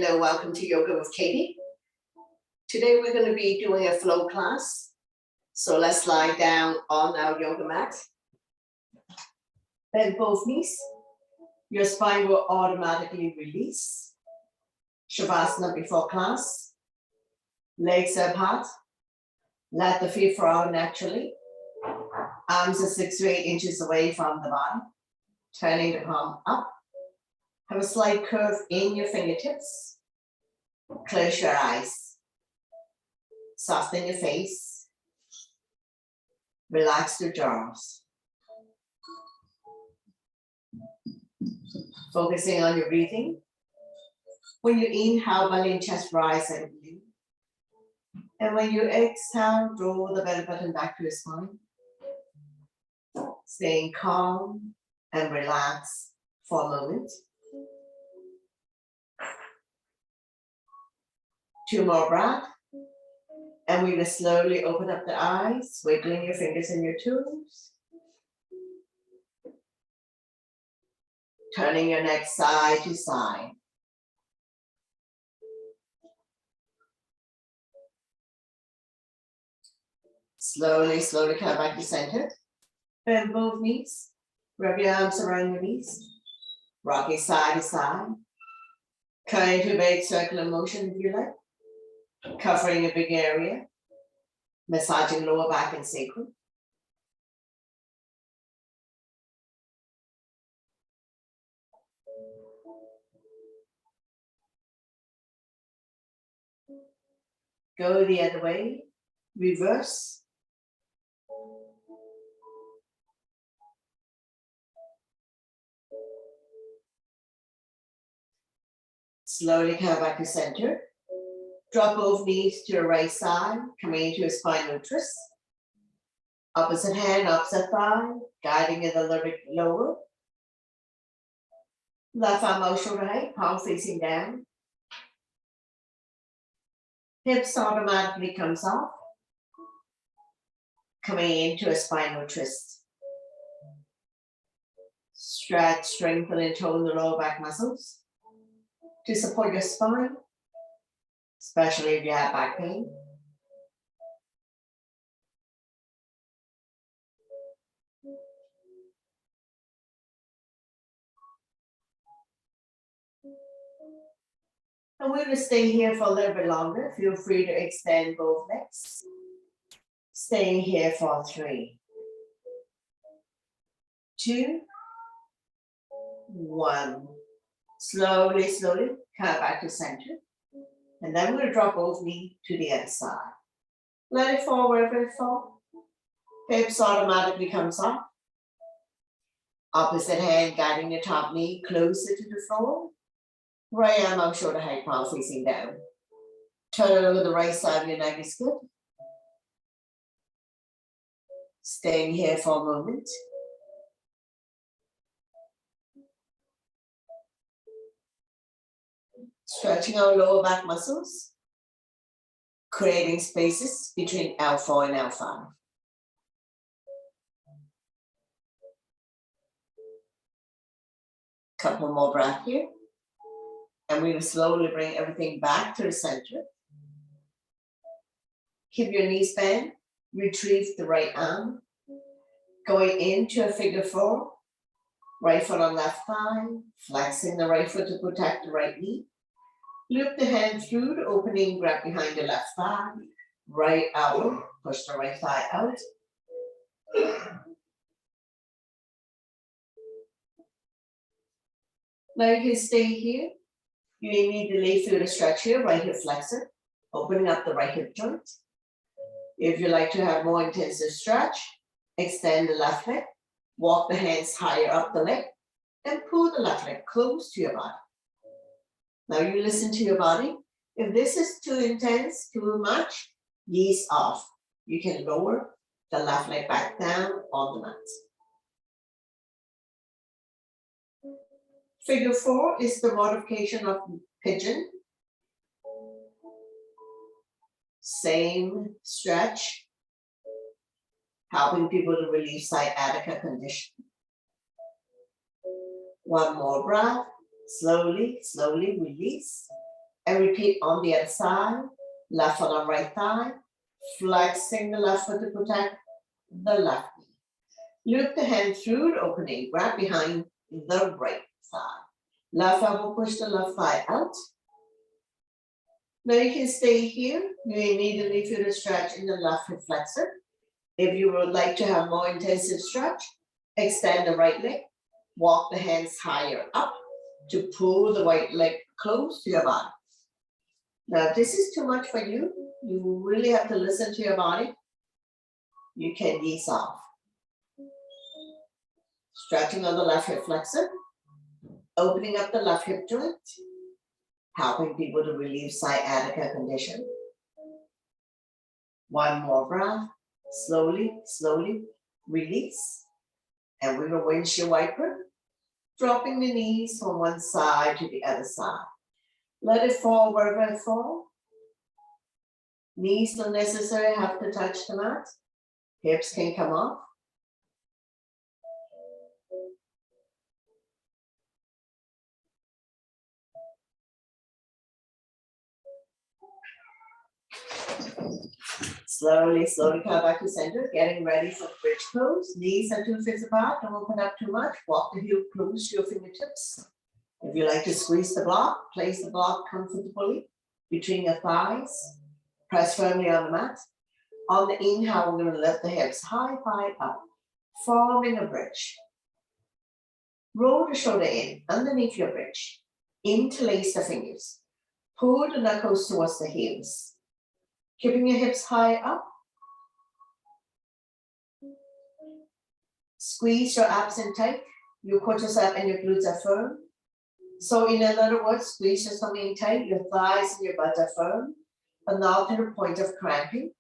Hello, welcome to Yoga with Katie. Today we're going to be doing a flow class. So let's lie down on our yoga mat. Bend both knees. Your spine will automatically release. Shavasana before class. Legs are apart. Let the feet fall out naturally. Arms are 6 to 8 inches away from the body. Turning the palm up. Have a slight curve in your fingertips. Close your eyes. Soften your face. Relax your jaws. Focusing on your breathing. When you inhale, belly and chest rise and blue. And when you exhale, draw the belly button back to your spine. Staying calm and relaxed for a moment. 2 more breaths. And we will slowly open up the eyes, wiggling your fingers and your toes. Turning your neck side to side. Slowly, slowly come back to center. Bend both knees. Wrap your arms around your knees. Rocking side to side. Come into a big circular motion if you like. Covering a big area. Massaging lower back and sacrum. Go the other way. Reverse. Slowly come back to center. Drop both knees to your right side, coming into a spinal twist. Opposite hand, opposite thigh, guiding it a little bit lower. Left arm out shoulder height, palm facing down. Hips automatically comes off. Coming into a spinal twist. Stretch, strengthen, and tone the lower back muscles to support your spine, especially if you have back pain. And we're going to stay here for a little bit longer. Feel free to extend both legs. Staying here for 3, 2, 1. Slowly, slowly come back to center. And then we're going to drop both knees to the other side. Let it fall wherever it falls. Hips automatically comes up. Opposite hand guiding the top knee closer to the floor. Right arm out shoulder height, palm facing down. Turn it over the right side of your neck is good. Staying here for a moment. Stretching our lower back muscles. Creating spaces between L4 and L5. Couple more breaths here. And we will slowly bring everything back to the center. Keep your knees bent. Retrieve the right arm. Going into a figure 4. Right foot on left thigh. Flexing the right foot to protect the right knee. Loop the hand through the opening, grab behind the left thigh. Right elbow, push the right thigh out. Now you can stay here. You immediately feel the stretch here, right hip flexor, opening up the right hip joint. If you like to have more intensive stretch, extend the left leg, walk the hands higher up the leg, and pull the left leg close to your body. Now you listen to your body. If this is too intense, too much, ease off. You can lower the left leg back down on the mat. Figure 4 is the modification of pigeon. Same stretch, helping people to relieve sciatica condition. 1 more breath. Slowly, slowly release. And repeat on the other side, left foot on right thigh, flexing the left foot to protect the left knee. Loop the hand through the opening, grab behind the right thigh. Left elbow push the left thigh out. Now you can stay here. You immediately feel the stretch in the left hip flexor. If you would like to have more intensive stretch, extend the right leg, walk the hands higher up to pull the right leg close to your body. Now, if this is too much for you, you really have to listen to your body. You can ease off. Stretching on the left hip flexor, opening up the left hip joint, helping people to relieve sciatica condition. One more breath, slowly, slowly release. And with a windshield wiper, dropping the knees from one side to the other side. Let it fall wherever it falls. Knees don't necessarily have to touch the mat. Hips can come off. Slowly, slowly come back to center, getting ready for bridge pose. Knees are 2 feet apart, don't open up too much. Walk the heel close to your fingertips. If you like to squeeze the block, place the block comfortably between your thighs. Press firmly on the mat. On the inhale, we're going to lift the hips high, high up, forming a bridge. Roll the shoulder in underneath your bridge. Interlace the fingers. Pull the knuckles towards the heels. Keeping your hips high up. Squeeze your abs in tight. Your quadriceps and your glutes are firm. So in other words, squeeze your stomach in tight. Your thighs and your butt are firm, but not to the point of cramping.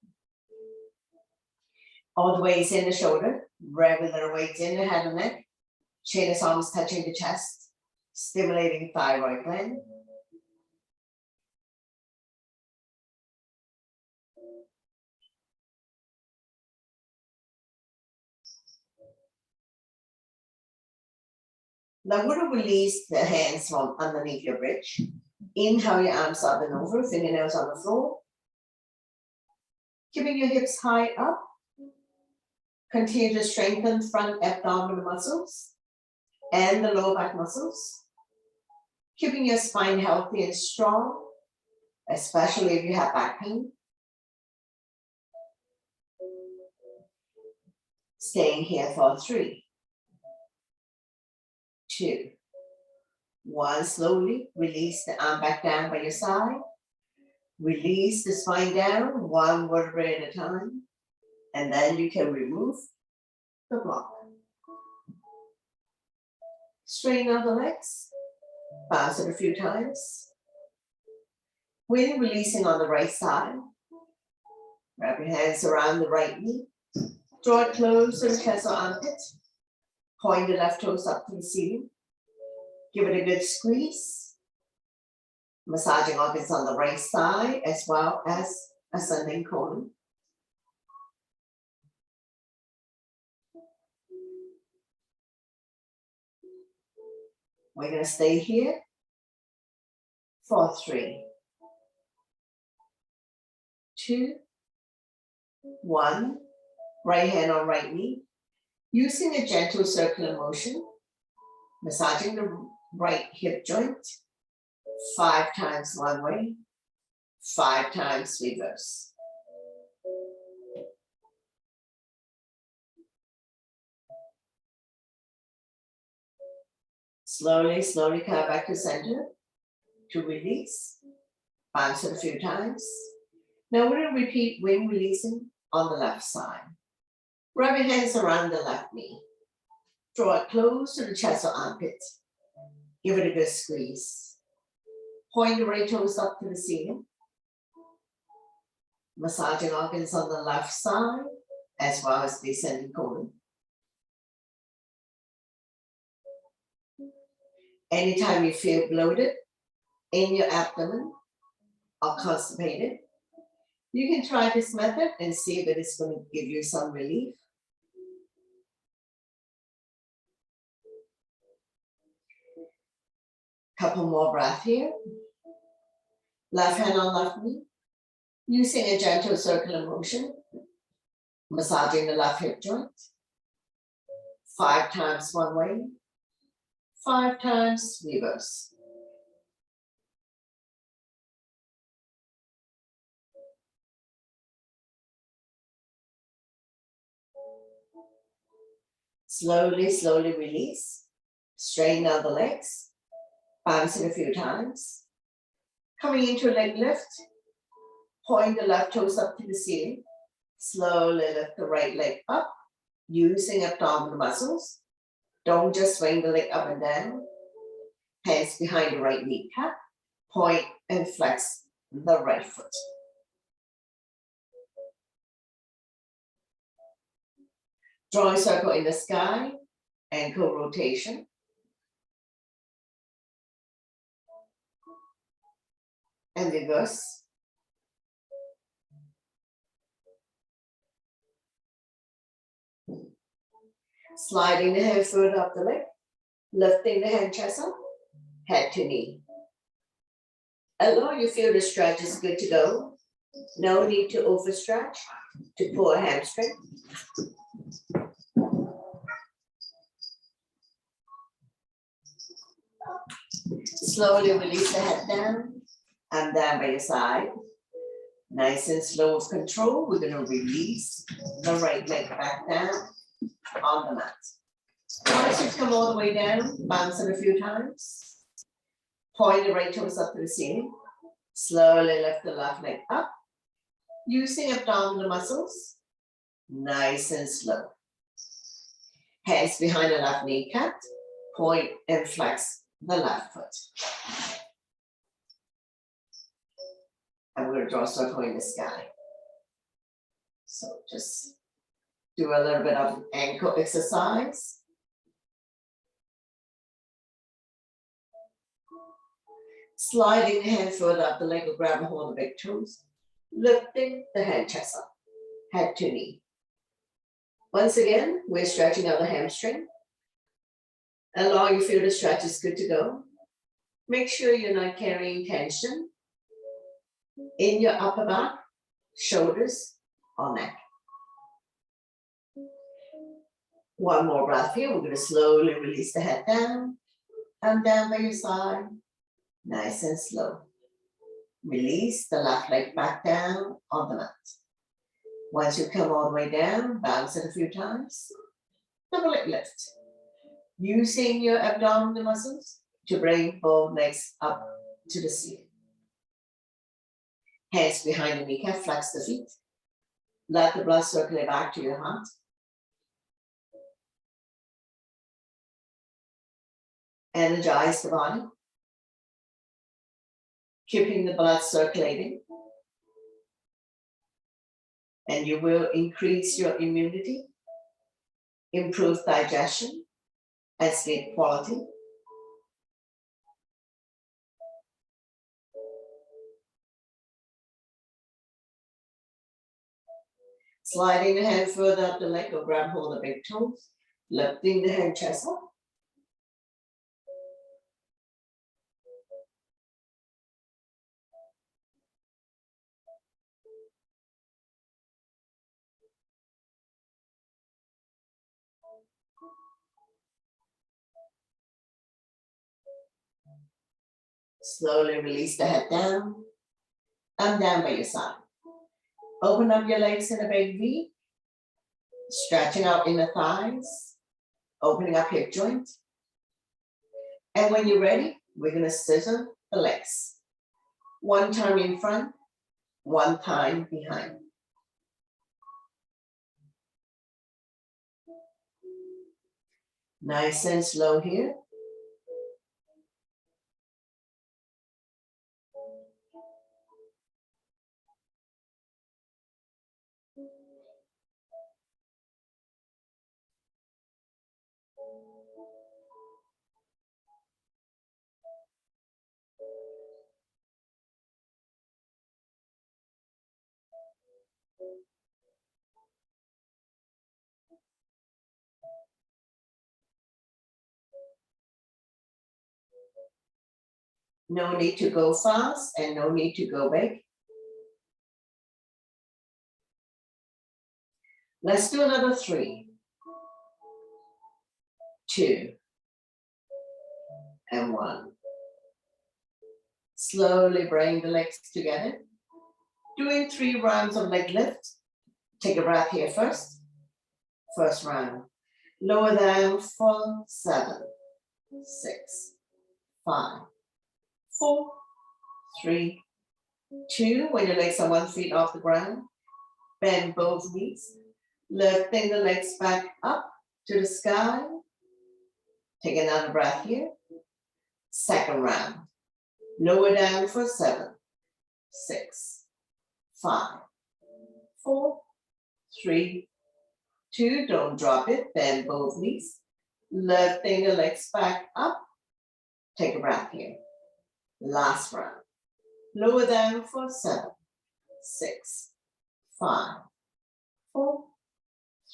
All the weights in the shoulder. Regular weights in the head and neck. Chain of arms touching the chest. Stimulating thyroid gland. Now we're going to release the hands from underneath your bridge. Inhale your arms up and over, fingernails on the floor. Keeping your hips high up. Continue to strengthen front abdominal muscles and the lower back muscles. Keeping your spine healthy and strong, especially if you have back pain. Staying here for 3, 2, 1. Slowly release the arm back down by your side. Release the spine down, 1 vertebrae at a time. And then you can remove the block. Straighten out the legs. Bounce it a few times. When releasing on the right side, wrap your hands around the right knee. Draw it close to the chest or armpit. Point the left toes up to the ceiling. Give it a good squeeze. Massaging organs on the right side as well as ascending colon. We're going to stay here for 3, 2, 1. Right hand on right knee. Using a gentle circular motion, massaging the right hip joint 5 times one way, 5 times reverse. Slowly, slowly come back to center to release. Bounce it a few times. Now we're going to repeat when releasing on the left side. Wrap your hands around the left knee. Draw it close to the chest or armpit. Give it a good squeeze. Point the right toes up to the ceiling. Massaging organs on the left side as well as the ascending colon. Anytime you feel bloated in your abdomen or constipated, you can try this method and see if it is going to give you some relief. Couple more breaths here. Left hand on left knee, using a gentle circular motion, massaging the left hip joint. 5 times one way, 5 times reverse. Slowly, slowly release. Straighten out the legs. Bouncing a few times. Coming into a leg lift. Point the left toes up to the ceiling. Slowly lift the right leg up. Using abdominal muscles. Don't just swing the leg up and down. Hands behind the right kneecap. Point and flex the right foot. Draw a circle in the sky, ankle rotation. And reverse. Sliding the hand further up the leg, lifting the hand chest up, head to knee. Allow you feel the stretch is good to go. No need to overstretch to pull a hamstring. Slowly release the head down and down by your side. Nice and slow with control, we're going to release the right leg back down on the mat. Once you come all the way down, bounce it a few times. Point the right toes up to the ceiling. Slowly lift the left leg up. Using abdominal muscles. Nice and slow. Hands behind the left kneecap. Point and flex the left foot. I'm going to draw a circle in the sky. So just do a little bit of ankle exercise. Sliding the hand further up the leg or grab a hold of the big toes. Lifting the hand chest up, head to knee. Once again, we're stretching out the hamstring. Allow you feel the stretch is good to go. Make sure you're not carrying tension in your upper back, shoulders, or neck. One more breath here. We're going to slowly release the head down and down by your side. Nice and slow. Release the left leg back down on the mat. Once you come all the way down, bounce it a few times. Double leg lift. Using your abdominal muscles to bring both legs up to the ceiling. Hands behind the kneecap, flex the feet. Let the blood circulate back to your heart. Energize the body. Keeping the blood circulating. And you will increase your immunity, improve digestion, and sleep quality. Sliding the hand further up the leg or grab hold of the big toes, lifting the hand chest up. Slowly release the head down and down by your side. Open up your legs in a big V, stretching out inner thighs, opening up hip joint. And when you're ready, we're going to scissor the legs. One time in front, one time behind. Nice and slow here. No need to go fast and no need to go big. Let's do another 3, 2, and 1. Slowly bring the legs together. Doing 3 rounds of leg lift. Take a breath here first. First round. Lower down for 7, 6, 5, 4, 3, 2. When your legs are 1 foot off the ground, bend both knees. Lifting the legs back up to the sky. Take another breath here. Second round. Lower down for 7, 6, 5, 4, 3, 2. Don't drop it. Bend both knees. Lifting the legs back up. Take a breath here. Last round. Lower down for 7, 6, 5, 4,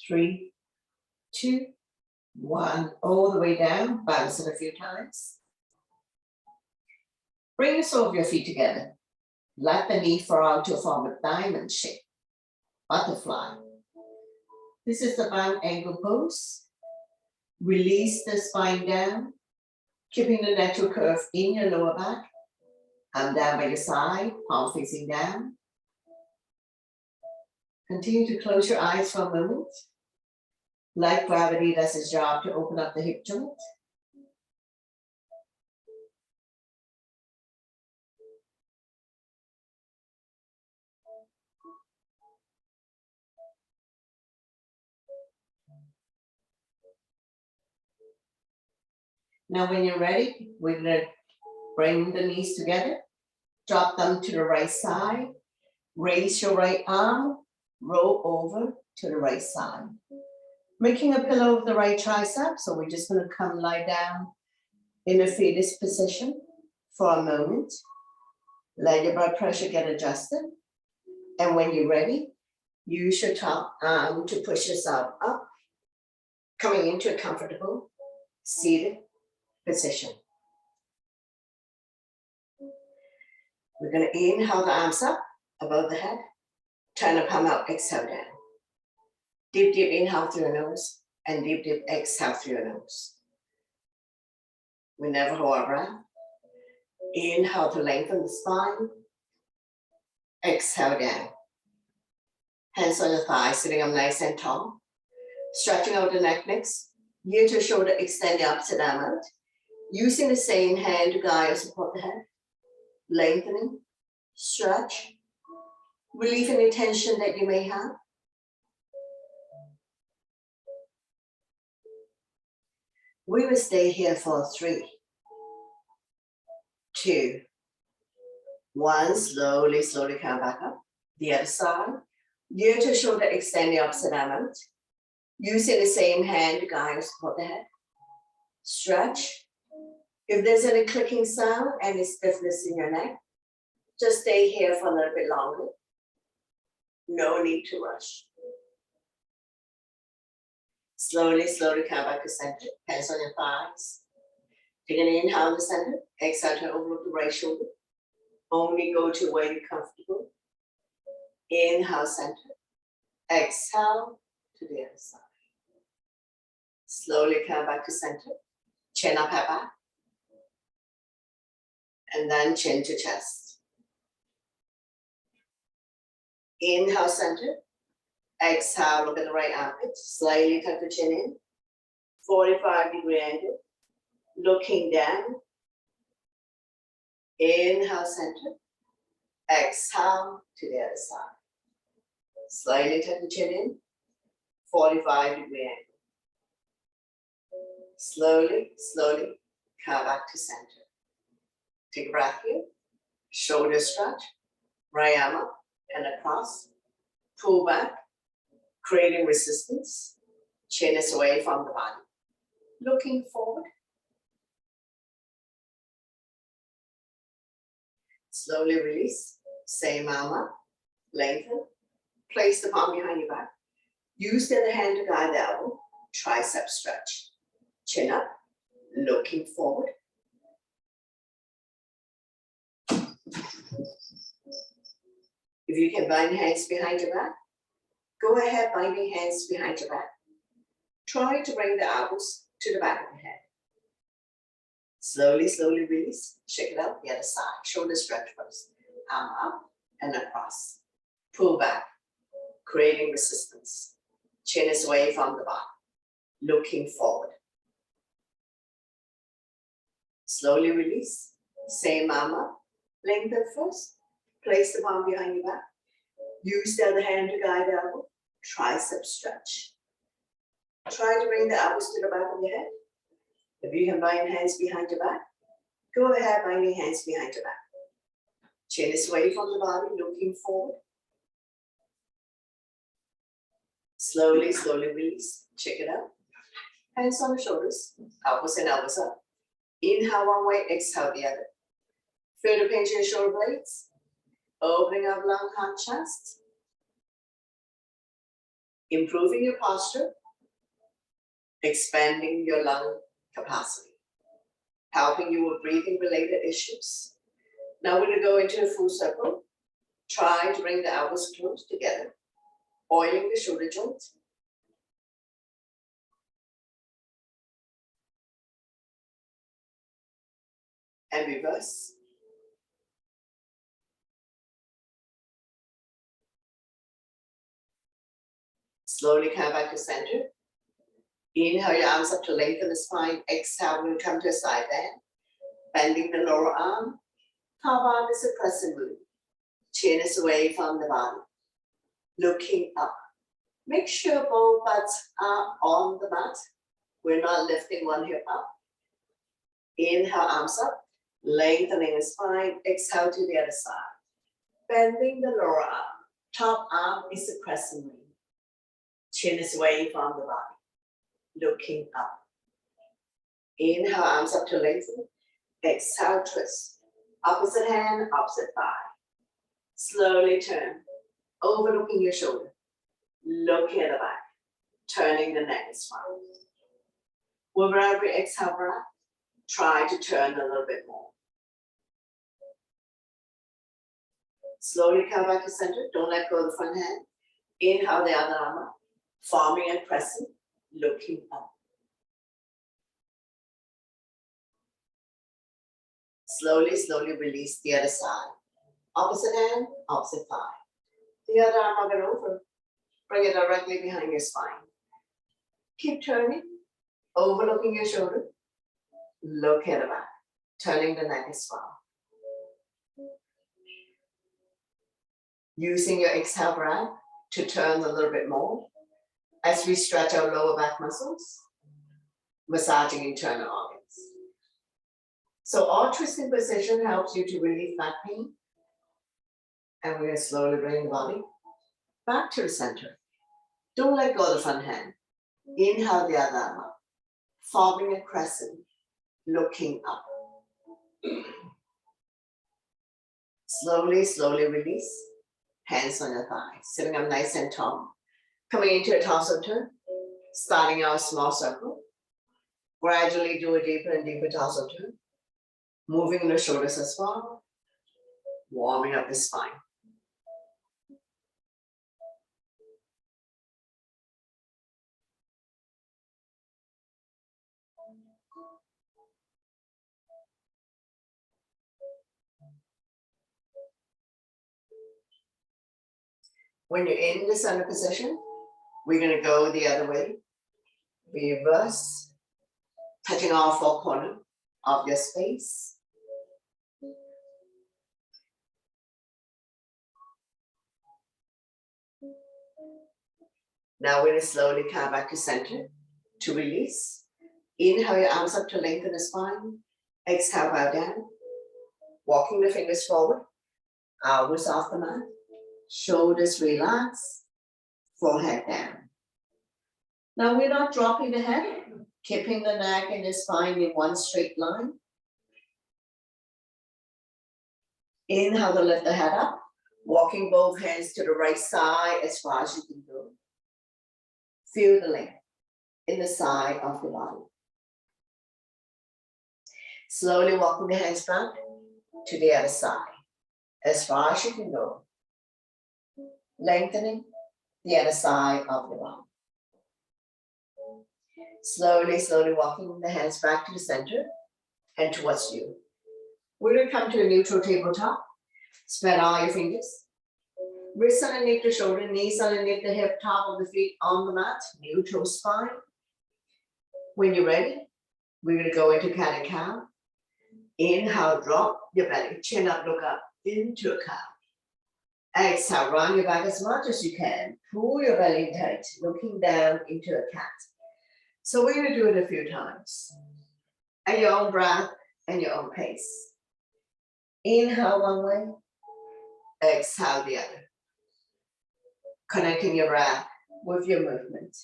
3, 2, 1. All the way down. Bounce it a few times. Bring the sole of your feet together. Let the knee fall out to form a diamond shape. Butterfly. This is the bound ankle pose. Release the spine down, keeping the natural curve in your lower back. Arm down by your side, palm facing down. Continue to close your eyes for a moment. Like gravity does its job to open up the hip joint. Now when you're ready, we're going to bring the knees together, drop them to the right side, raise your right arm, roll over to the right side. Making a pillow of the right tricep, so we're just going to come lie down in a fetus position for a moment. Let your blood pressure get adjusted. And when you're ready, use your top arm to push yourself up, coming into a comfortable seated position. We're going to inhale the arms up above the head, turn the palm out, exhale down. Deep, deep inhale through your nose and deep, deep exhale through your nose. We never hold our breath. Inhale to lengthen the spine. Exhale down. Hands on your thighs, sitting up nice and tall. Stretching out the neck next. Ear to shoulder, extend the opposite arm out. Using the same hand to guide or support the head. Lengthening, stretch. Relieve any tension that you may have. We will stay here for 3, 2, 1. Slowly, slowly come back up. The other side. Ear to shoulder, extend the opposite arm out. Using the same hand to guide or support the head. Stretch. If there's any clicking sound, any stiffness in your neck, just stay here for a little bit longer. No need to rush. Slowly, slowly come back to center. Hands on your thighs. Take an inhale in the center. Exhale to overlook the right shoulder. Only go to where you're comfortable. Inhale, center. Exhale to the other side. Slowly come back to center. Chin up, head back. And then chin to chest. Inhale, center. Exhale, look at the right armpit. Slightly tuck the chin in. 45-degree angle. Looking down. Inhale, center. Exhale to the other side. Slightly tuck the chin in. 45-degree angle. Slowly, slowly come back to center. Take a breath here. Shoulder stretch. Right arm up and across. Pull back. Creating resistance. Chin is away from the body. Looking forward. Slowly release. Same arm up. Lengthen. Place the palm behind your back. Use the other hand to guide the elbow. Tricep stretch. Chin up. Looking forward. If you can bind hands behind your back, go ahead binding hands behind your back. Try to bring the elbows to the back of the head. Slowly, slowly release. Shake it out the other side. Shoulder stretch first. Arm up and across. Pull back, creating resistance. Chin is away from the body. Looking forward. Slowly release. Same arm up. Lengthen first. Place the palm behind your back. Use the other hand to guide the elbow. Tricep stretch. Try to bring the elbows to the back of your head. If you can bind hands behind your back, go ahead binding hands behind your back. Chin is away from the body, looking forward. Slowly, slowly release. Check it out. Hands on the shoulders, elbows and elbows up. Inhale one way, exhale the other. Feel the pinch in your shoulder blades. Opening up lung, heart, chest. Improving your posture. Expanding your lung capacity. Helping you with breathing related issues. Now we're going to go into a full circle. Try to bring the elbows close together. Oiling the shoulder joints. And reverse. Slowly come back to center. Inhale your arms up to lengthen the spine. Exhale, we'll come to a side bend. Bending the lower arm. Top arm is a crescent moon. Chin is away from the body. Looking up. Make sure both butts are on the mat. We're not lifting one hip up. Inhale, arms up. Lengthening the spine. Exhale to the other side. Bending the lower arm. Top arm is a crescent moon. Chin is away from the body. Looking up. Inhale, arms up to lengthen. Exhale, twist. Opposite hand, opposite thigh. Slowly turn. Overlooking your shoulder. Looking at the back. Turning the neck and spine. With every exhale breath, try to turn a little bit more. Slowly come back to center. Don't let go of the front hand. Inhale the other arm up. Forming a crescent. Looking up. Slowly, slowly release the other side. Opposite hand, opposite thigh. The other arm up and over. Bring it directly behind your spine. Keep turning, overlooking your shoulder. Look at the back, turning the neck as well. Using your exhale breath to turn a little bit more as we stretch our lower back muscles, massaging internal organs. So all twisting position helps you to relieve back pain. And we're going to slowly bring the body back to the center. Don't let go of the front hand. Inhale the other arm up, forming a crescent, looking up. Slowly, slowly release. Hands on your thighs, sitting up nice and tall. Coming into a torso turn, starting our small circle. Gradually do a deeper and deeper torso turn. Moving the shoulders as well. Warming up the spine. When you're in the center position, we're going to go the other way. Reverse, touching all four corners of your space. Now we're going to slowly come back to center to release. Inhale your arms up to lengthen the spine. Exhale, bow down. Walking the fingers forward. Elbows off the mat. Shoulders relax. Forehead down. Now we're not dropping the head. Keeping the neck and the spine in one straight line. Inhale to lift the head up. Walking both hands to the right side as far as you can go. Feel the length in the side of the body. Slowly walking the hands back to the other side, as far as you can go. Lengthening the other side of your arm. Slowly, slowly walking the hands back to the center and towards you. We're going to come to a neutral tabletop. Spread all your fingers. Wrists underneath the shoulder, knees underneath the hip, top of the feet on the mat, neutral spine. When you're ready, we're going to go into cat and cow. Inhale, drop your belly, chin up, look up into a cow. Exhale, round your back as much as you can. Pull your belly tight, looking down into a cat. So we're going to do it a few times. At your own breath and your own pace. Inhale one way, exhale the other. Connecting your breath with your movement.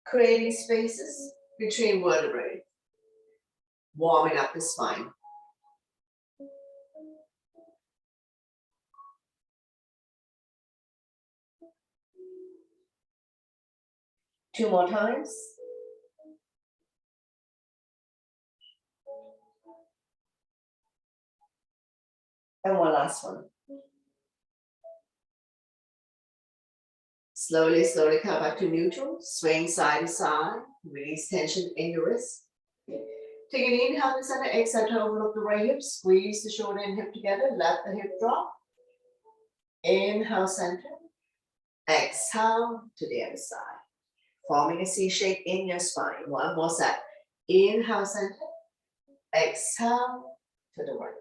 Creating spaces between vertebrae. Warming up the spine. Two more times. And one last one. Slowly, slowly come back to neutral. Swing side to side. Release tension in your wrist. Take an inhale to center. Exhale to overlook the right hip. Squeeze the shoulder and hip together. Let the hip drop. Inhale, center. Exhale to the other side. Forming a C shape in your spine. One more set. Inhale, center. Exhale to the right.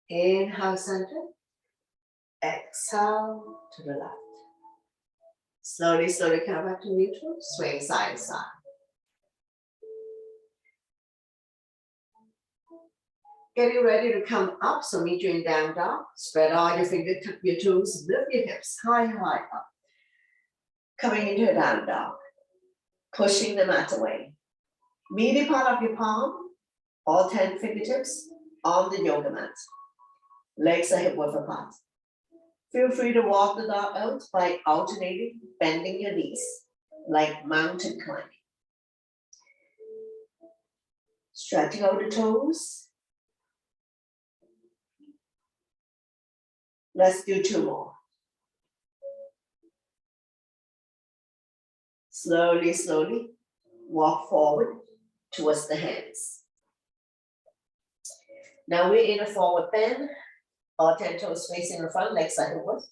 Inhale, center. Exhale to the left. Slowly, slowly come back to neutral. Swing side to side. Getting ready to come up, so meet you in down dog. Spread all your fingers, tuck your toes, lift your hips high, high up. Coming into a down dog. Pushing the mat away. Meaty part of your palm, all 10 fingertips on the yoga mat. Legs are hip width apart. Feel free to walk the dog out by alternating, bending your knees, like mountain climbing. Stretching out the toes. Let's do two more. Slowly, slowly, walk forward towards the hands. Now we're in a forward bend, all 10 toes facing in front, legs are hip width.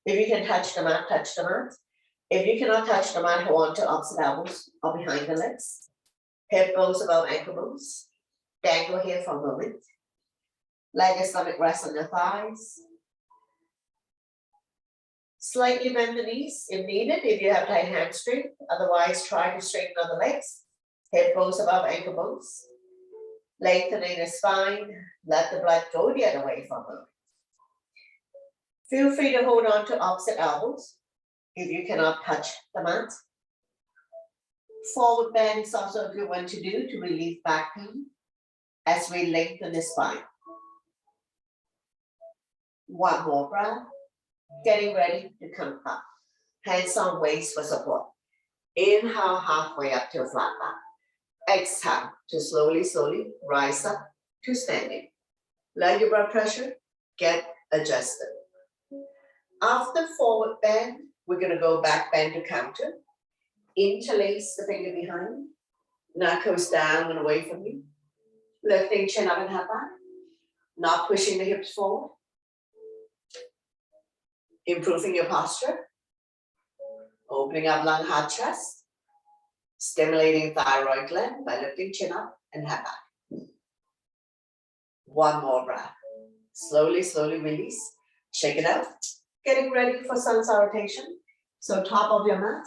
If you can touch the mat, touch the mat. If you cannot touch the mat, hold on to opposite elbows or behind the legs. Hip bones above ankle bones. Dangle here for a moment. Let your stomach rest on your thighs. Slightly bend the knees if needed, if you have tight hamstring. Otherwise, try to straighten out the legs. Hip bones above ankle bones. Lengthening the spine. Let the blood go the other way for a moment. Feel free to hold on to opposite elbows if you cannot touch the mat. Forward bend is also a good one to do to relieve back pain as we lengthen the spine. One more breath. Getting ready to come up. Hands on waist for support. Inhale halfway up to a flat back. Exhale to slowly, slowly rise up to standing. Let your blood pressure get adjusted. After forward bend, we're going to go back bend to counter. Interlace the finger behind. Knuckles down and away from you. Lifting chin up and head back. Not pushing the hips forward. Improving your posture. Opening up lung, heart, chest. Stimulating thyroid gland by lifting chin up and head back. One more breath. Slowly, slowly release. Shake it out. Getting ready for sun salutation. So top of your mat,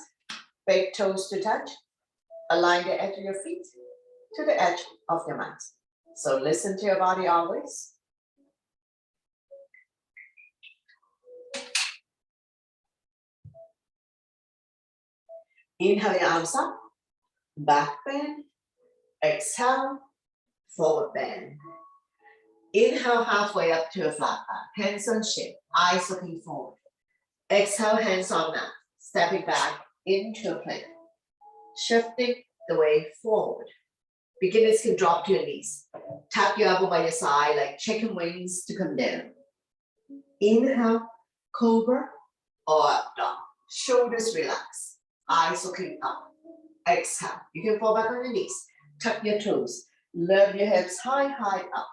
big toes to touch. Align the edge of your feet to the edge of your mat. So listen to your body always. Inhale your arms up, back bend. Exhale, forward bend. Inhale halfway up to a flat back. Hands on shin, eyes looking forward. Exhale, hands on mat. Stepping back into a plank. Shifting the way forward. Beginners can drop to your knees. Tap your elbow by your side like chicken wings to come down. Inhale, cobra or up dog. Shoulders relax, eyes looking up. Exhale, you can fall back on your knees. Tuck your toes, lift your hips high, high up.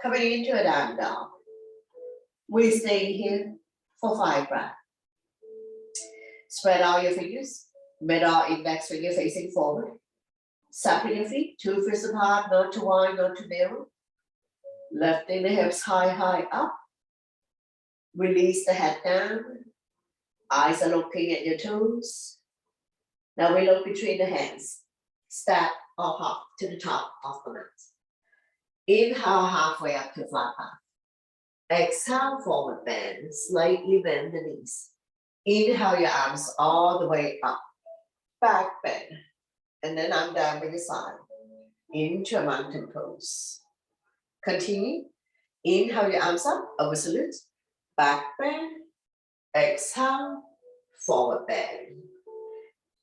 Coming into a down dog. We stay here for 5 breaths. Spread out your fingers, middle index finger facing forward. Separate your feet, 2 fists apart, not too wide, not too narrow. Lifting the hips high, high up. Release the head down. Eyes are looking at your toes. Now we look between the hands. Step or hop to the top of the mat. Inhale halfway up to flat back. Exhale, forward bend. Slightly bend the knees. Inhale your arms all the way up. Back bend. And then I'm down by your side. Into a mountain pose. Continue. Inhale your arms up, over salute. Back bend. Exhale, forward bend.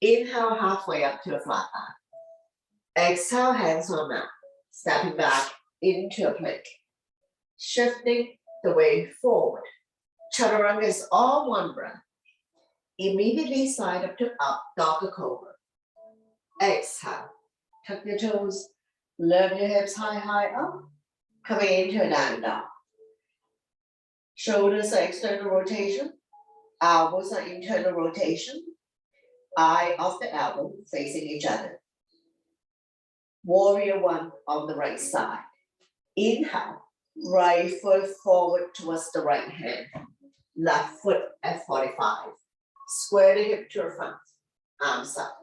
Inhale halfway up to a flat back. Exhale, hands on mat. Stepping back into a plank. Shifting the weight forward. Chaturanga is all one breath. Immediately side up to up, dog or cobra. Exhale. Tuck your toes. Lift your hips high, high up. Coming into a down dog. Shoulders are external rotation. Elbows are internal rotation. Eye of the elbow facing each other. Warrior 1 on the right side. Inhale. Right foot forward towards the right hand. Left foot at 45. Square the hip to the front. Arms up.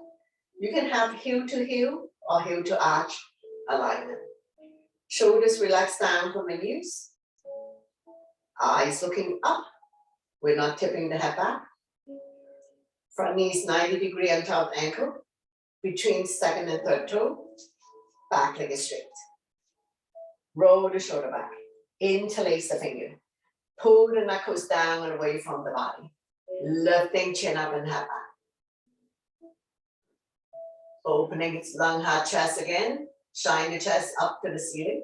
You can have heel to heel or heel to arch alignment. Shoulders relax down from the knees. Eyes looking up. We're not tipping the head back. Front knees 90-degree on top ankle. Between second and third toe. Back leg is straight. Roll the shoulder back. Interlace the finger. Pull the knuckles down and away from the body. Lifting chin up and head back. Opening its long hard chest again. Shine the chest up to the ceiling.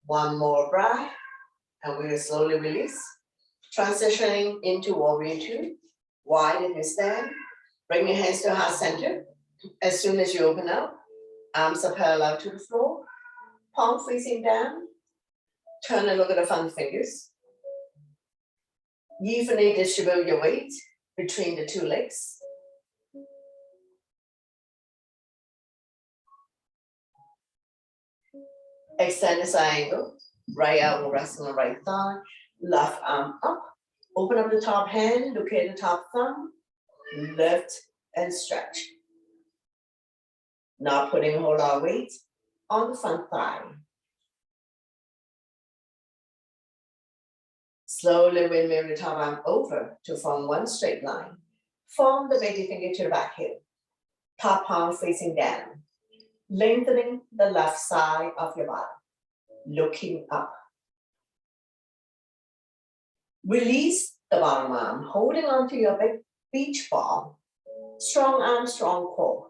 One more breath. And we will slowly release. Transitioning into warrior 2. Widen your stand. Bring your hands to heart center. As soon as you open up, arms are parallel to the floor. Palm facing down. Turn and look at the front fingers. Evenly distribute your weight between the 2 legs. Extend the side angle. Right elbow rests on the right thigh. Left arm up. Open up the top hand. Look at the top thumb. Lift and stretch. Not putting a whole lot of weight on the front thigh. Slowly windmill the top arm over to form one straight line. Form the baby finger to the back heel. Top palm facing down. Lengthening the left side of your body. Looking up. Release the bottom arm, holding on to your big beach ball. Strong arm, strong core.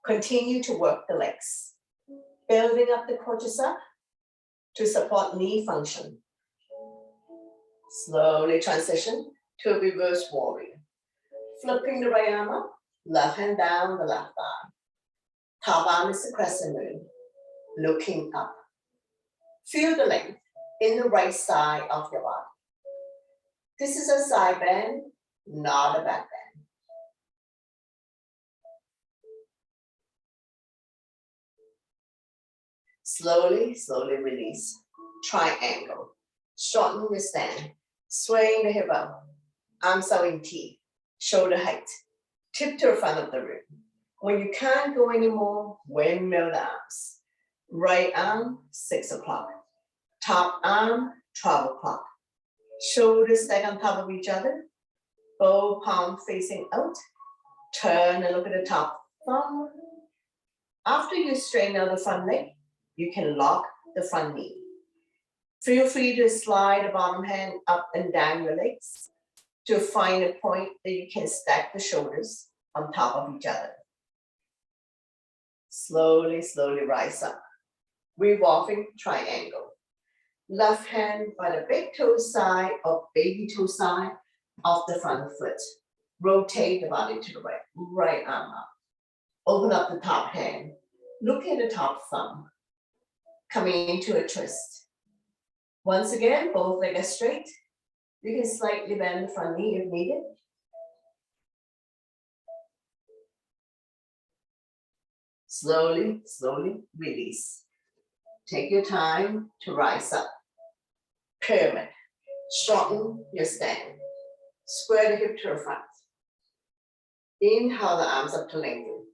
Continue to work the legs. Building up the quadricep to support knee function. Slowly transition to a reverse warrior. Flipping the right arm up, left hand down the left thigh. Top arm is the crescent moon. Looking up. Feel the length in the right side of your body. This is a side bend, not a back bend. Slowly, slowly release. Triangle. Shorten your stand. Swaying the hip up. Arms out in T. Shoulder height. Tip to the front of the room. When you can't go anymore, windmill the arms. Right arm, 6 o'clock. Top arm, 12 o'clock. Shoulders stack on top of each other. Both palm facing out. Turn and look at the top thumb. After you straighten out the front leg, you can lock the front knee. Feel free to slide the bottom hand up and down your legs to find a point that you can stack the shoulders on top of each other. Slowly, slowly rise up. revolving triangle. Left hand by the big toe side or baby toe side of the front foot. Rotate the body to the right, right arm up. Open up the top hand. Look at the top thumb. Coming into a twist. Once again, both legs are straight. You can slightly bend the front knee if needed. Slowly, slowly release. Take your time to rise up. Pyramid. Shorten your stand. Square the hip to the front. Inhale the arms up to lengthen.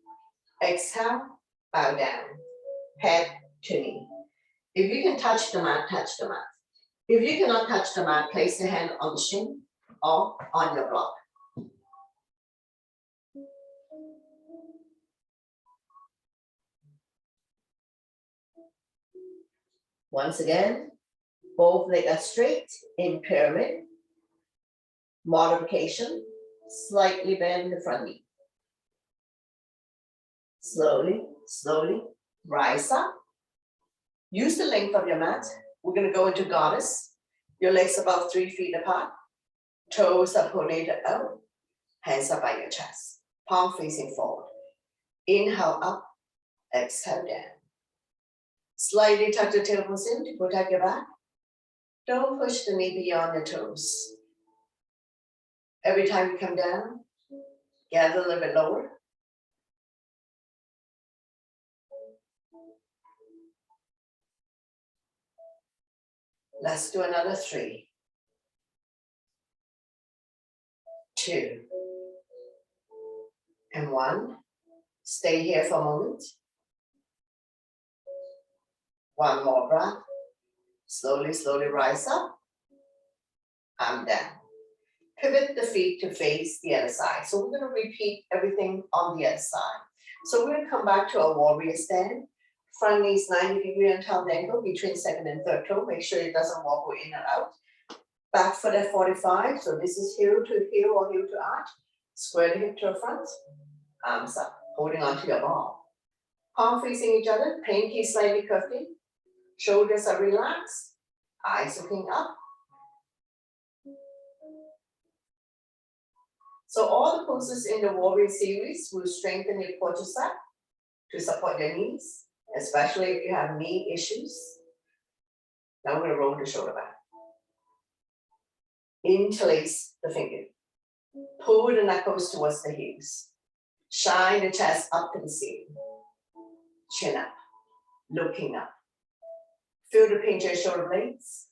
Exhale, bow down. Head to knee. If you can touch the mat, touch the mat. If you cannot touch the mat, place the hand on the shin or on your block. Once again, both legs are straight in pyramid. Modification, slightly bend the front knee. Slowly, slowly rise up. Use the length of your mat. We're going to go into goddess. Your legs about 3 feet apart. Toes are pointed out. Hands up by your chest. Palm facing forward. Inhale up. Exhale down. Slightly tuck the tailbones in to protect your back. Don't push the knee beyond your toes. Every time you come down, gather a little bit lower. Let's do another 3, 2, and 1. Stay here for a moment. One more breath. Slowly, slowly rise up. I'm down. Pivot the feet to face the other side. So we're going to repeat everything on the other side. So we're going to come back to a warrior stand. Front knees 90-degree untiled ankle between second and third toe. Make sure it doesn't wobble in and out. Back foot at 45. So this is heel to heel or heel to arch. Square the hip to the front. Arms up, holding onto your ball. Palm facing each other. Pinky slightly curved in. Shoulders are relaxed. Eyes looking up. So all the poses in the warrior series will strengthen your quadricep to support your knees, especially if you have knee issues. Now we're going to roll the shoulder back. Interlace the finger. Pull the knuckles towards the heels. Shine the chest up to the ceiling. Chin up, looking up. Feel the pinch of your shoulder blades.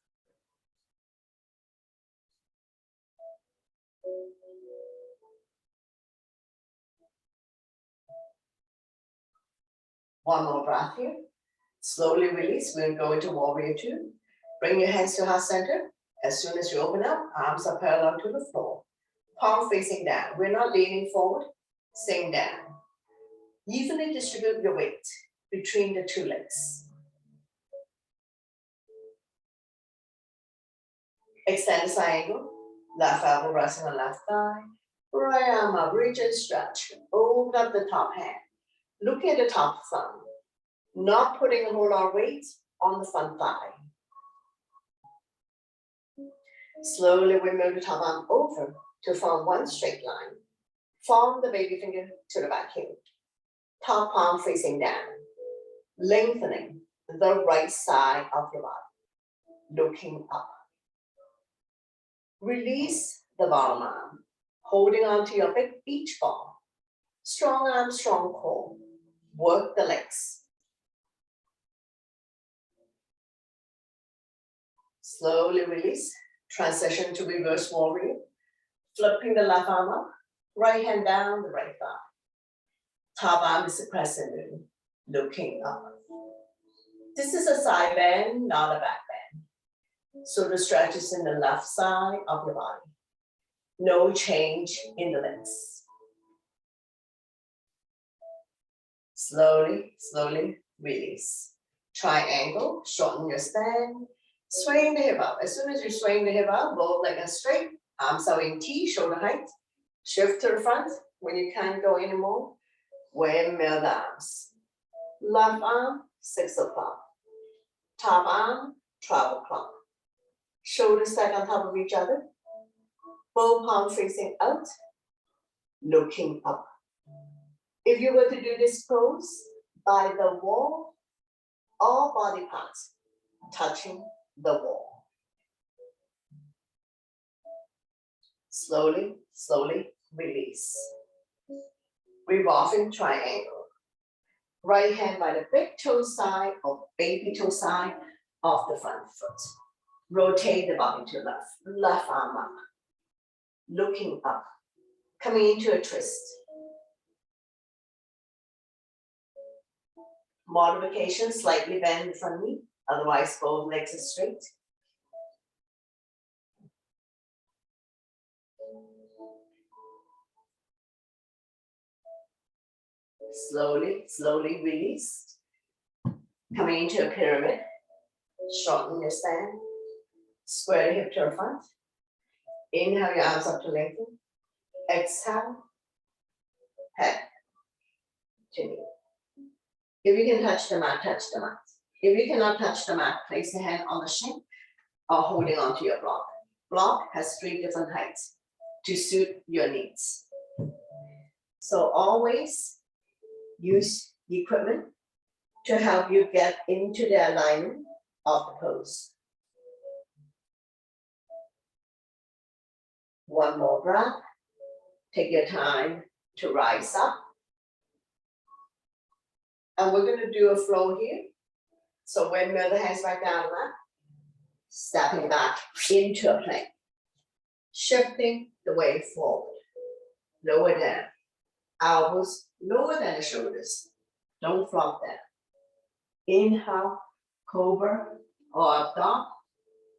One more breath here. Slowly release. We'll go into warrior 2. Bring your hands to heart center. As soon as you open up, arms are parallel to the floor. Palm facing down. We're not leaning forward, staying down. Evenly distribute your weight between the 2 legs. Extend the side angle. Left elbow resting on left thigh. Right arm up, reach and stretch. Open up the top hand. Look at the top thumb. Not putting a whole lot of weight on the front thigh. Slowly we move the top arm over to form one straight line. Form the baby finger to the back heel. Top palm facing down. Lengthening the right side of your body. Looking up. Release the bottom arm. Holding on to your big beach ball. Strong arm, strong core. Work the legs. Slowly release. Transition to reverse warrior. Flipping the left arm up. Right hand down the right thigh. Top arm is the crescent moon. Looking up. This is a side bend, not a back bend. So the stretch is in the left side of your body. No change in the legs. Slowly, slowly release. Triangle, shorten your stand. Swaying the hip up. As soon as you swing the hip up, both legs are straight. Arms are in T, shoulder height. Shift to the front. When you can't go anymore, windmill the arms. Left arm, 6 o'clock. Top arm, travel clock. Shoulders stacked on top of each other. Both palms facing out, looking up. If you were to do this pose by the wall, all body parts touching the wall. Slowly, slowly release. Revolving triangle. Right hand by the big toe side or baby toe side of the front foot. Rotate the body to left, left arm up. Looking up, coming into a twist. Modification, slightly bend the front knee, otherwise both legs are straight. Slowly, slowly release. Coming into a pyramid, shorten your stand, square the hip to the front. Inhale your arms up to lengthen. Exhale, head to knee. If you can touch the mat, touch the mat. If you cannot touch the mat, place the hand on the shin or holding onto your block. Block has 3 different heights to suit your needs. So always use the equipment to help you get into the alignment of the pose. One more breath. Take your time to rise up. And we're going to do a flow here. So when we're the hands back down, stepping back into a plank. Shifting the weight forward. Lower down. Elbows lower than the shoulders. Don't flop down. Inhale, cobra or up dog.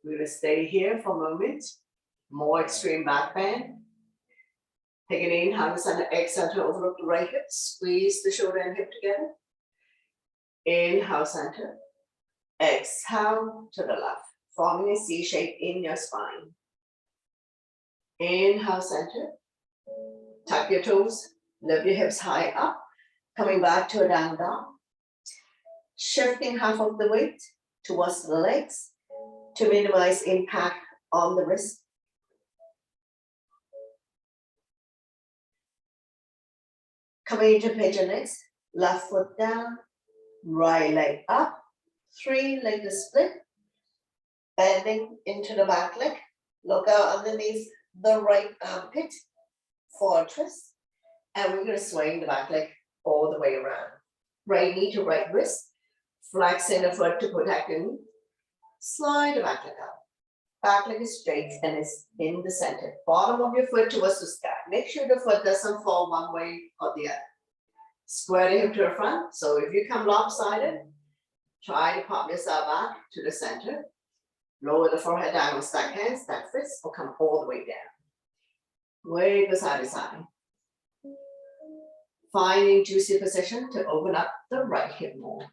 We're going to stay here for a moment. More extreme back bend. Take an inhale, and exhale to overlook the right hip. Squeeze the shoulder and hip together. Inhale, center. Exhale to the left, forming a C shape in your spine. Inhale, center. Tuck your toes. Lift your hips high up. Coming back to a down dog. Shifting half of the weight towards the legs to minimize impact on the wrist. Coming into pigeon next, left foot down, right leg up, 3 leg to split, bending into the back leg, look out underneath the right armpit for a twist, and we're going to swing the back leg all the way around. Right knee to right wrist, flexing the foot to protect the knee, slide the back leg up. Back leg is straight and is in the center. Bottom of your foot towards the sky. Make sure the foot doesn't fall one way or the other. Square the hip to the front. So if you come lopsided, try to pop yourself back to the center. Lower the forehead down with stack hands, stack fists, or come all the way down. Wiggle side to side. Finding juicy position to open up the right hip more.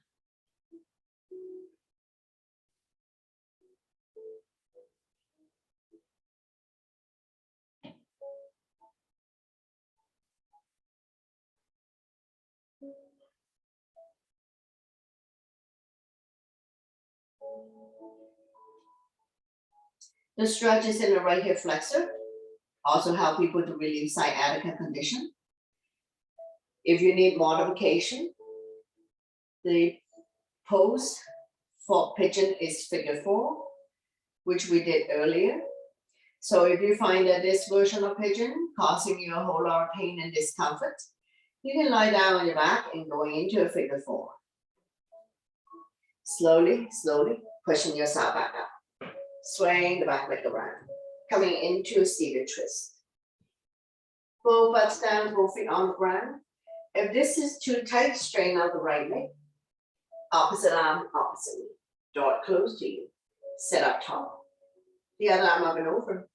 The stretches in the right hip flexor also help people to relieve sciatica condition. If you need modification, the pose for pigeon is figure 4, which we did earlier. So if you find that this version of pigeon causing you a whole lot of pain and discomfort, you can lie down on your back and going into a figure 4. Slowly, slowly pushing yourself back up. Swaying the back leg around. Coming into a seated twist. Both butts down, both feet on the ground. If this is too tight, straighten out the right leg. Opposite arm, opposite knee. Draw it close to you. Sit up tall. The other arm up and over.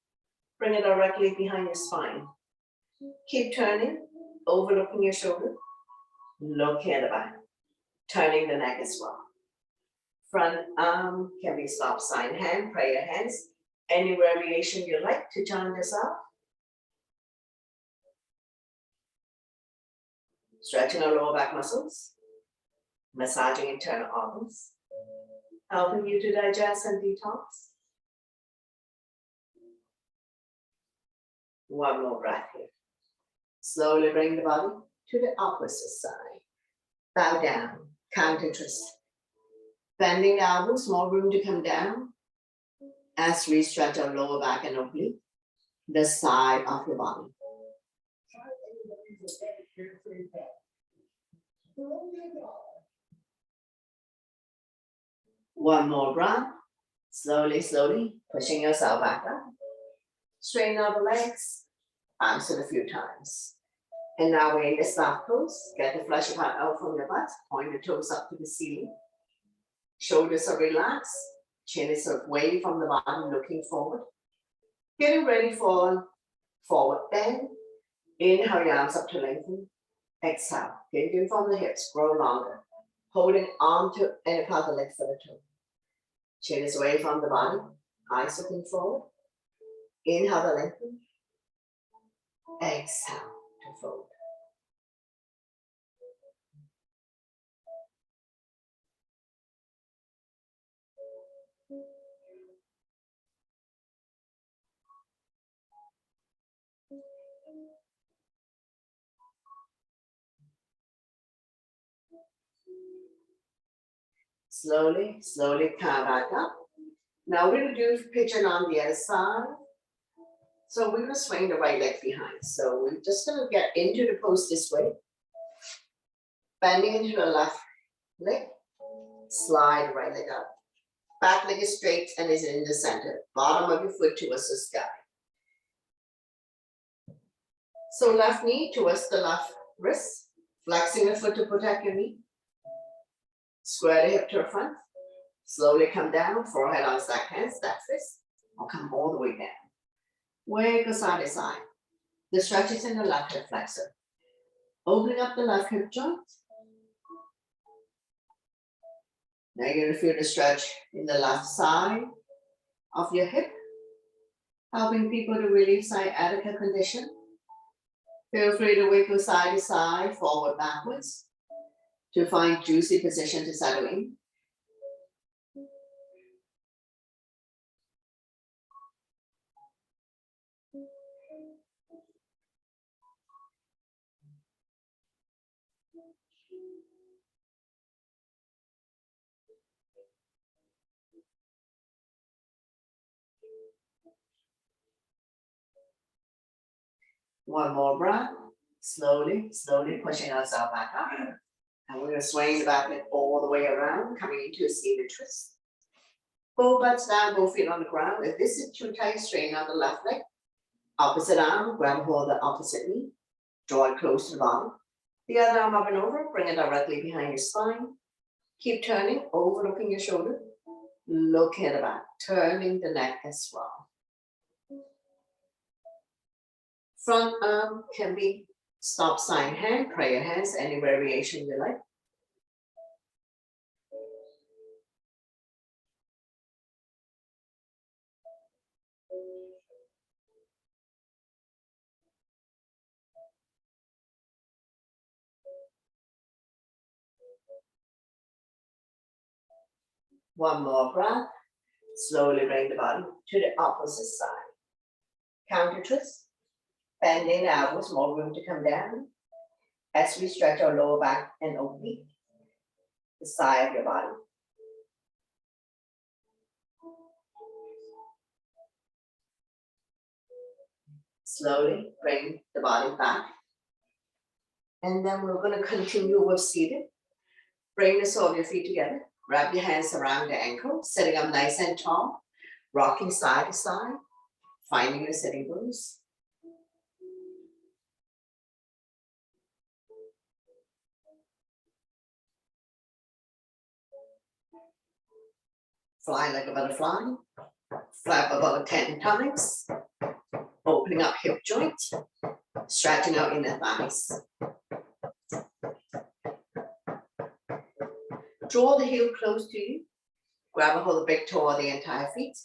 Bring it directly behind your spine. Keep turning, overlooking your shoulder. Looking at the back. Turning the neck as well. Front arm can be stop sign hand, prayer hands. Any variation you like to challenge yourself. Stretching our lower back muscles. Massaging internal organs. helping you to digest and detox. One more breath here. Slowly bring the body to the opposite side. Bow down, counter twist. Bending the elbows, more room to come down. As we stretch our lower back and oblique, the side of your body. One more breath. Slowly, slowly, pushing yourself back up. Straighten out the legs. Bounce it a few times. And now we're in the staff pose. Get the flesh part out from your butt. Point the toes up to the ceiling. Shoulders are relaxed. Chin is away from the bottom, looking forward. Getting ready for forward bend. Inhale your arms up to lengthen. Exhale. Hinging from the hips, grow longer. Holding on to any part of the leg for the toe. Chin is away from the body. Eyes looking forward. Inhale to lengthen. Exhale to fold. Slowly, slowly come back up. Now we're going to do pigeon on the other side. So we're going to swing the right leg behind. So we're just going to get into the pose this way. Bending into the left leg. Slide the right leg up. Back leg is straight and is in the center. Bottom of your foot towards the sky. So left knee towards the left wrist. Flexing the foot to protect your knee. Square the hip to the front. Slowly come down, forehead on stack hands, stack fist. Or come all the way down. Wiggle side to side. The stretch is in the left hip flexor. Opening up the left hip joint. Now you're going to feel the stretch in the left side of your hip. Helping people to relieve sciatica condition. Feel free to wiggle side to side, forward, backwards. To find juicy position to settle in. One more breath. Slowly, slowly pushing ourselves back up. And we're going to swing the back leg all the way around, coming into a seated twist. Both butts down, both feet on the ground. If this is too tight, straighten out the left leg. Opposite arm, grab hold of the opposite knee. Draw it close to the body. The other arm up and over, bring it directly behind your spine. Keep turning, overlooking your shoulder. Look at the back, turning the neck as well. Front arm can be stop sign hand, prayer hands, any variation you like. One more breath. Slowly bring the body to the opposite side. Counter twist. Bending the elbows, more room to come down. As we stretch our lower back and oblique. The side of your body. Slowly bring the body back. And then we're going to continue with seated. Bring the sole of your feet together. Wrap your hands around the ankle, sitting up nice and tall. Rocking side to side. Finding your sitting bones. Fly like a butterfly. Flap about 10 times. Opening up hip joint. Stretching out inner thighs. Draw the heel close to you. Grab a hold of the big toe or the entire feet.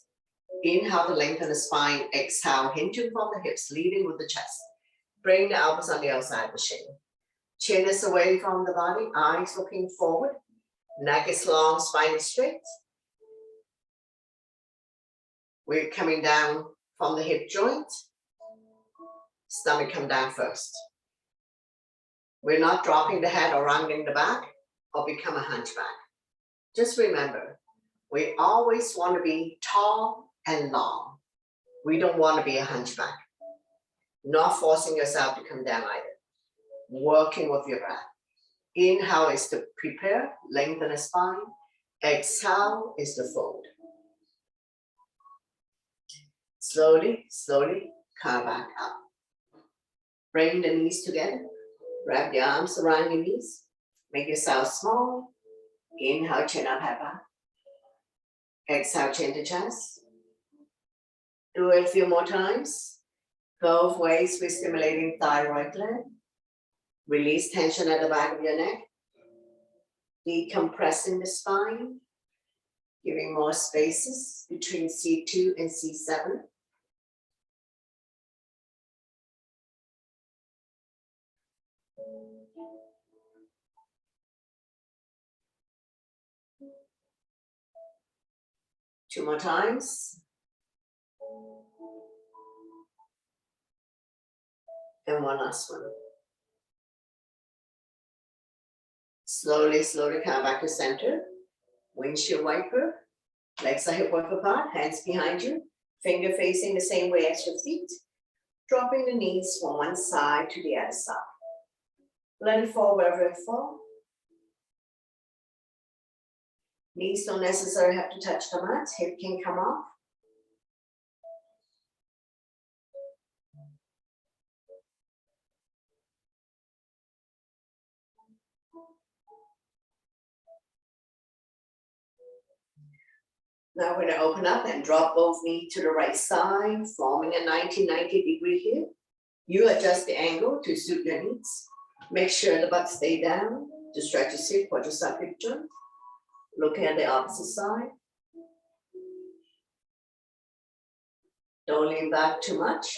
Inhale to lengthen the spine. Exhale, hinging from the hips, leading with the chest. Bring the elbows on the outside of the shin. Chin is away from the body, eyes looking forward. Neck is long, spine is straight. We're coming down from the hip joint. Stomach come down first. We're not dropping the head or rounding the back or become a hunchback. Just remember, we always want to be tall and long. We don't want to be a hunchback. Not forcing yourself to come down either. Working with your breath. Inhale is to prepare, lengthen the spine. Exhale is to fold. Slowly, slowly come back up. Bring the knees together. Wrap the arms around your knees. Make yourself small. Inhale, chin up, head back. Exhale, chin to chest. Do it a few more times. Both ways, we're stimulating thyroid gland. Release tension at the back of your neck. Decompressing the spine. Giving more spaces between C2 and C7. Two more times. And one last one. Slowly, slowly come back to center. Windshield wiper. Legs are hip width apart, hands behind you. Finger facing the same way as your feet. Dropping the knees from one side to the other side. Let it fall wherever it falls. Knees don't necessarily have to touch the mat. Hip can come off. Now we're going to open up and drop both knees to the right side, forming a 90 degree here. You adjust the angle to suit your needs. Make sure the butt stay down to stretch your hip, quadricep hip joint. Looking at the opposite side. Don't lean back too much.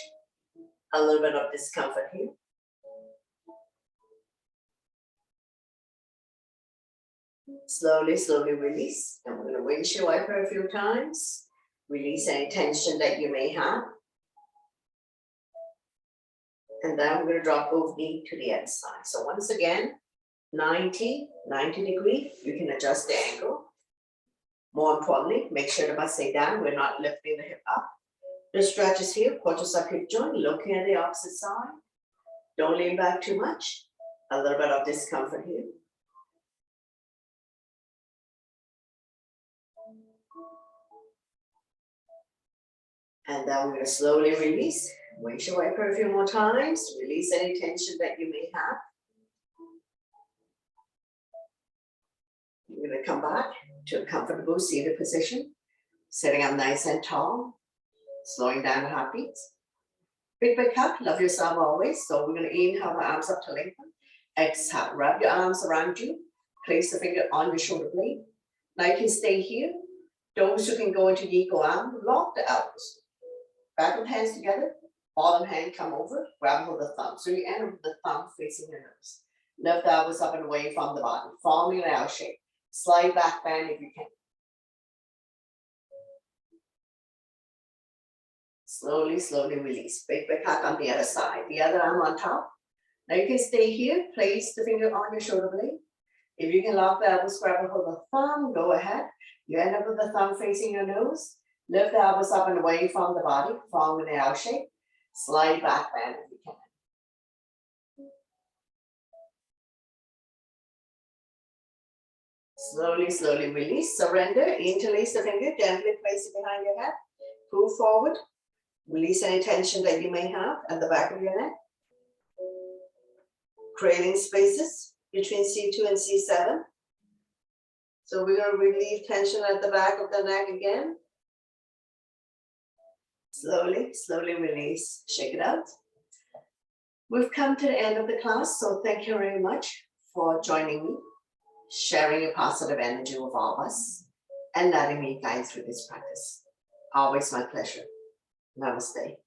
A little bit of discomfort here. Slowly, slowly release. And we're going to windshield wiper a few times. Release any tension that you may have. And then we're going to drop both knees to the other side. So once again, 90 degree. You can adjust the angle. More importantly, make sure the butt stay down. We're not lifting the hip up. The stretch is here, quadricep hip joint, looking at the opposite side. Don't lean back too much. A little bit of discomfort here. And then we're going to slowly release. Windshield wiper a few more times. Release any tension that you may have. You're going to come back to a comfortable seated position. Sitting up nice and tall. Slowing down the heartbeat. Big hug. Love yourself always. So we're going to inhale the arms up to lengthen. Exhale. Wrap your arms around you. Place the finger on your shoulder blade. Now you can stay here. Those who can go into the eagle arm, lock the elbows. Back of hands together. Bottom hand come over. Grab hold of the thumb. So you end up with the thumb facing your nose. Lift the elbows up and away from the body. Forming an L shape. Slide back bend if you can. Slowly, slowly release. Big hug on the other side. The other arm on top. Now you can stay here. Place the finger on your shoulder blade. If you can lock the elbows, grab a hold of the thumb, go ahead. You end up with the thumb facing your nose. Lift the elbows up and away from the body, forming an L shape. Slide back bend if you can. Slowly, slowly release. Surrender. Interlace the finger. Gently place it behind your head. Pull forward. Release any tension that you may have at the back of your neck. Creating spaces between C2 and C7. So we're going to relieve tension at the back of the neck again. Slowly, slowly release. Shake it out. We've come to the end of the class, so thank you very much for joining me, sharing your positive energy with all of us, and letting me guide through this practice. Always my pleasure. Namaste.